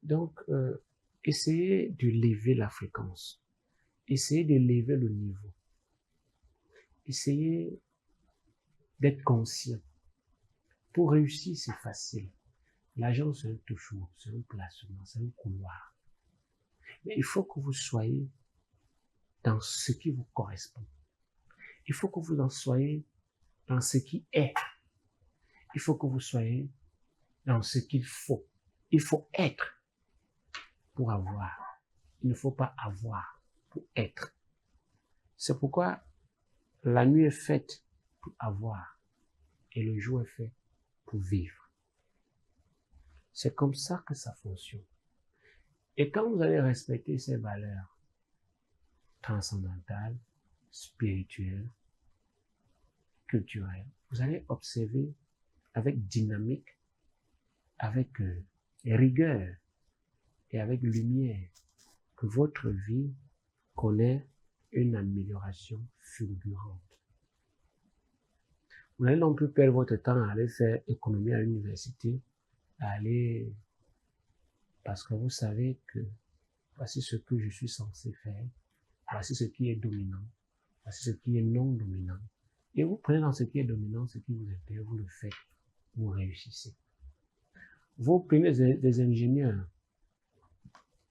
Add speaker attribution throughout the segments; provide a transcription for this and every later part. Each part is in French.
Speaker 1: Donc, essayez de lever la fréquence. Essayez de lever le niveau. Essayez d'être conscient. Pour réussir, c'est facile. L'argent, c'est un touche-mot, c'est un placement, c'est un couloir. Mais il faut que vous soyez dans ce qui vous correspond. Il faut que vous en soyez dans ce qui est. Il faut que vous soyez dans ce qu'il faut. Il faut être pour avoir. Il ne faut pas avoir pour être. C'est pourquoi la nuit est faite pour avoir et le jour est fait pour vivre. C'est comme ça que ça fonctionne. Et quand vous allez respecter ces valeurs transcendantales, spirituelles, culturelles, vous allez observer avec dynamique, avec rigueur et avec lumière que votre vie connaît une amélioration fulgurante. Vous n'allez non plus perdre votre temps à aller faire économie à l'université, à aller parce que vous savez que voici ce que je suis censé faire, voici ce qui est dominant, voici ce qui est non dominant. Et vous prenez dans ce qui est dominant, ce qui vous intéresse, vous le faites, vous réussissez. Vous prenez des ingénieurs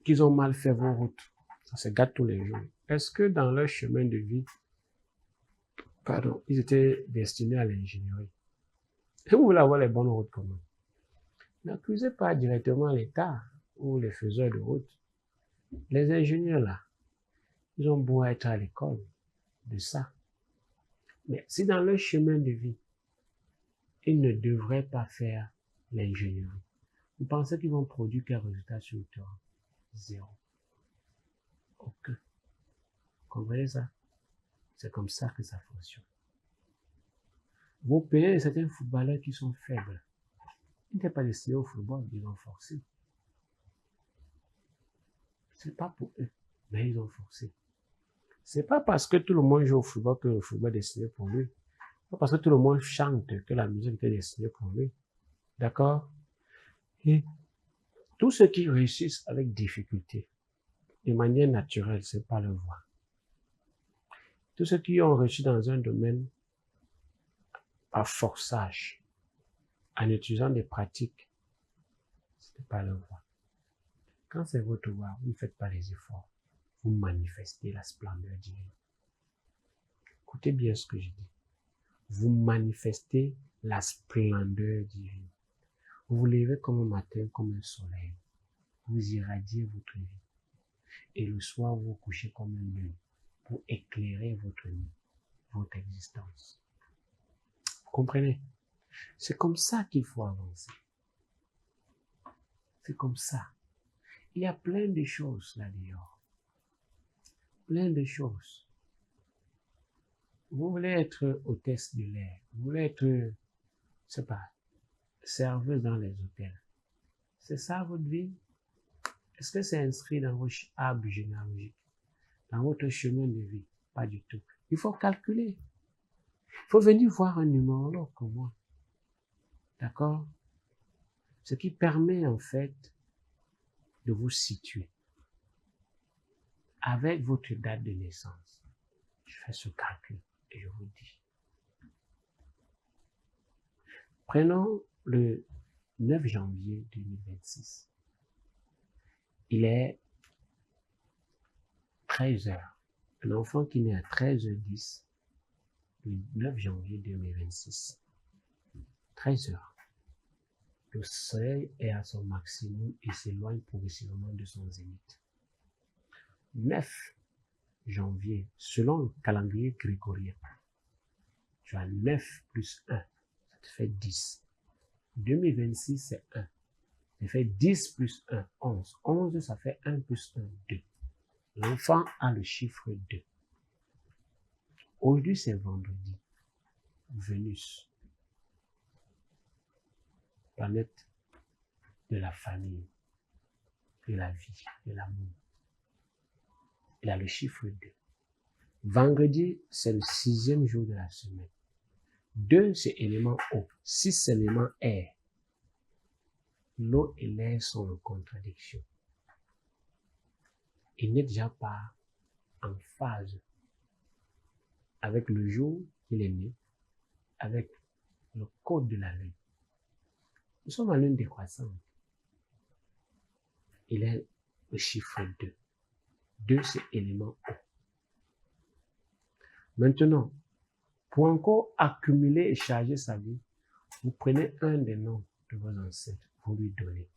Speaker 1: qui ont mal fait vos routes, ça se gâte tous les jours. Est-ce que dans leur chemin de vie, ils étaient destinés à l'ingénierie? Et vous voulez avoir les bonnes routes comment? N'accusez pas directement l'État ou les faiseurs de route. Les ingénieurs là, ils ont beau être à l'école de ça. Mais si dans leur chemin de vie, ils ne devraient pas faire l'ingénierie, vous pensez qu'ils vont produire quel résultat sur le terrain? Zéro. Aucun. Comprenez ça? C'est comme ça que ça fonctionne. Vous payez certains footballeurs qui sont faibles. Ils n'étaient pas destinés au football, ils ont forcé. C'est pas pour eux, mais ils ont forcé. C'est pas parce que tout le monde joue au football que le football est destiné pour lui. C'est pas parce que tout le monde chante que la musique était destinée pour lui. D'accord? Et tous ceux qui réussissent avec difficulté, de manière naturelle, c'est pas leur voie. Tous ceux qui ont réussi dans un domaine par forçage, en utilisant des pratiques, c'est pas leur voie. Quand c'est votre voie, vous ne faites pas les efforts. Vous manifestez la splendeur divine. Écoutez bien ce que je dis. Vous manifestez la splendeur divine. Vous vous levez comme un matin, comme un soleil. Vous irradiez votre vie. Et le soir, vous vous couchez comme une lune pour éclairer votre nuit, votre existence. Vous comprenez? C'est comme ça qu'il faut avancer. C'est comme ça. Il y a plein de choses là-dehors. Plein de choses. Vous voulez être hôtesse de l'air. Vous voulez être, je sais pas, serveuse dans les hôtels. C'est ça votre vie? Est-ce que c'est inscrit dans votre arbre généalogique? Dans votre chemin de vie? Pas du tout. Il faut calculer. Il faut venir voir un numérologue comme moi. D'accord? Ce qui permet en fait de vous situer. Avec votre date de naissance, je fais ce calcul et je vous dis. Prenons le 9 janvier 2026. Il est 13 heures. Un enfant qui naît à 13h10, le 9 janvier 2026. 13 heures. Le soleil est à son maximum et s'éloigne progressivement de son zénith. 9 janvier, selon le calendrier grégorien, tu as 9 plus 1, ça te fait 10. 2026, c'est 1. Ça fait 10 plus 1, 11. 11, ça fait 1 plus 1, 2. L'enfant a le chiffre 2. Aujourd'hui, c'est vendredi. Vénus, planète de la famille, de la vie, de l'amour. Il a le chiffre 2. Vendredi, c'est le 6e jour de la semaine. 2, c'est élément eau. 6, c'est élément air. l'eau et l'air sont en contradiction. Il n'est déjà pas en phase avec le jour qu'il est né, avec le code de la lune. Nous sommes en lune décroissante. Il est le chiffre 2. 2, c'est élément eau. Maintenant, pour encore accumuler et charger sa vie, vous prenez un des noms de vos ancêtres, vous lui donnez.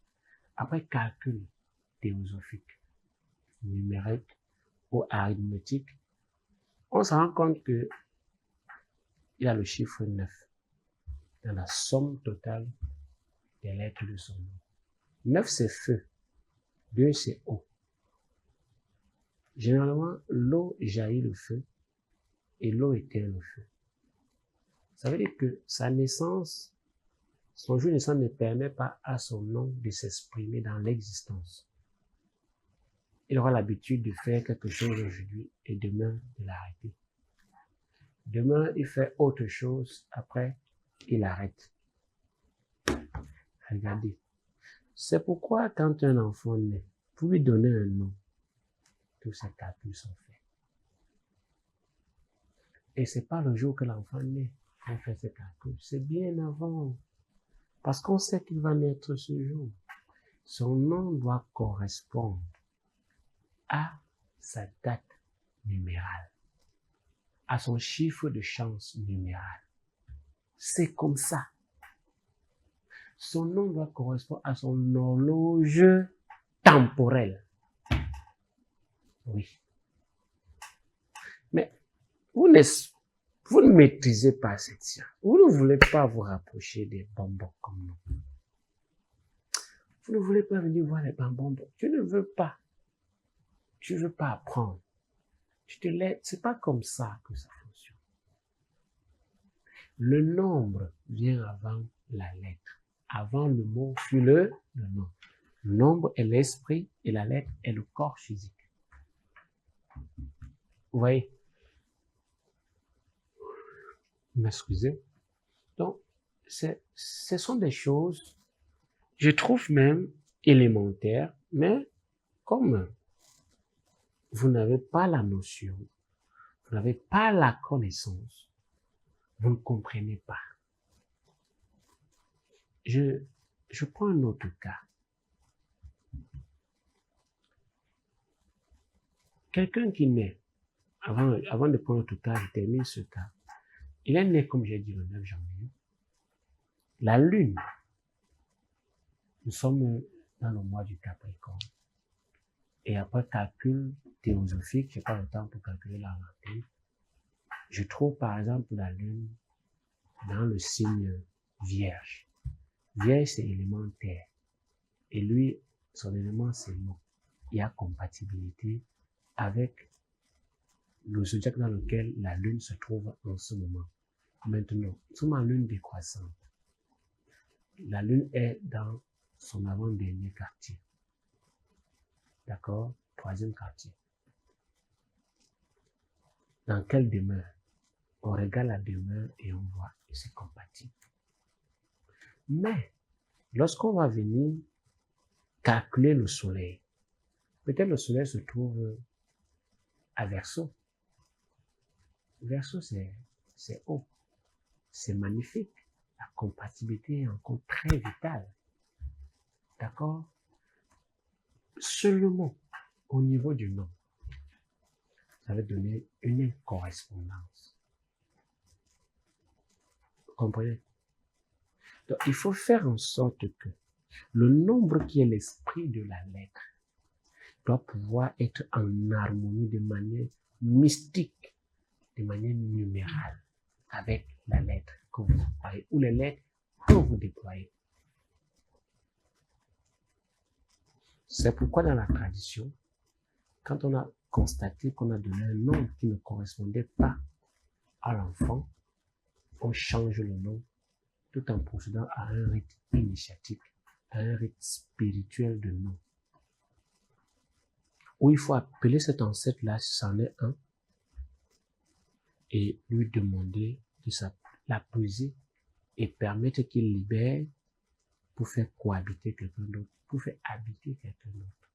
Speaker 1: Après calcul théosophique, numérique ou arithmétique, on se rend compte que il y a le chiffre 9 dans la somme totale des lettres de son nom. 9, c'est feu. 2, c'est eau. Généralement, l'eau jaillit le feu et l'eau éteint le feu. Ça veut dire que sa naissance, son jour de naissance ne permet pas à son nom de s'exprimer dans l'existence. Il aura l'habitude de faire quelque chose aujourd'hui et demain de l'arrêter. Demain, il fait autre chose, après, il arrête. Regardez. C'est pourquoi quand un enfant naît, vous lui donnez un nom, tous ces calculs sont faits. Et c'est pas le jour que l'enfant naît qu'on fait ces calculs, c'est bien avant. Parce qu'on sait qu'il va naître ce jour. Son nom doit correspondre à sa date numérale, à son chiffre de chance numéral. C'est comme ça. Son nom doit correspondre à son horloge temporelle. Oui. Mais vous ne maîtrisez pas cette science. Vous ne voulez pas vous rapprocher des bonbons comme nous. Vous ne voulez pas venir voir les bonbons. Tu ne veux pas. Tu ne veux pas apprendre. Tu te laisses. C'est pas comme ça que ça fonctionne. Le nombre vient avant la lettre. Avant le mot fut le nom. Le nombre est l'esprit et la lettre est le corps physique. Vous voyez? M'excusez. Donc, ce sont des choses, je trouve même élémentaires, mais comme vous n'avez pas la notion, vous n'avez pas la connaissance, vous ne comprenez pas. Je prends un autre cas. Quelqu'un qui naît, avant de prendre tout cas, je termine ce cas. Il est né, comme j'ai dit, le 9 janvier. La lune, nous sommes dans le mois du Capricorne. Et après calcul théosophique, je n'ai pas le temps pour calculer la rentrée, je trouve par exemple la lune dans le signe Vierge. Vierge, c'est élément terre. Et lui, son élément, c'est l'eau. Il y a compatibilité avec le zodiaque dans lequel la lune se trouve en ce moment. Maintenant, nous sommes en lune décroissante. La lune est dans son avant-dernier quartier. D'accord? 3e quartier. Dans quelle demeure? On regarde la demeure et on voit que c'est compatible. Mais, lorsqu'on va venir calculer le soleil, peut-être le soleil se trouve à Verseau. Verseau, c'est haut. C'est magnifique. La compatibilité est encore très vitale. D'accord? Seulement au niveau du nom, ça va donner une correspondance. Vous comprenez? Donc, il faut faire en sorte que le nombre qui est l'esprit de la lettre doit pouvoir être en harmonie de manière mystique, de manière numérale, avec la lettre que vous déployez, ou les lettres que vous déployez. C'est pourquoi dans la tradition, quand on a constaté qu'on a donné un nom qui ne correspondait pas à l'enfant, on change le nom tout en procédant à un rite initiatique, à un rite spirituel de nom, où il faut appeler cet ancêtre-là, si c'en est un, et lui demander de l'apaiser et permettre qu'il libère pour faire cohabiter quelqu'un d'autre, pour faire habiter quelqu'un d'autre.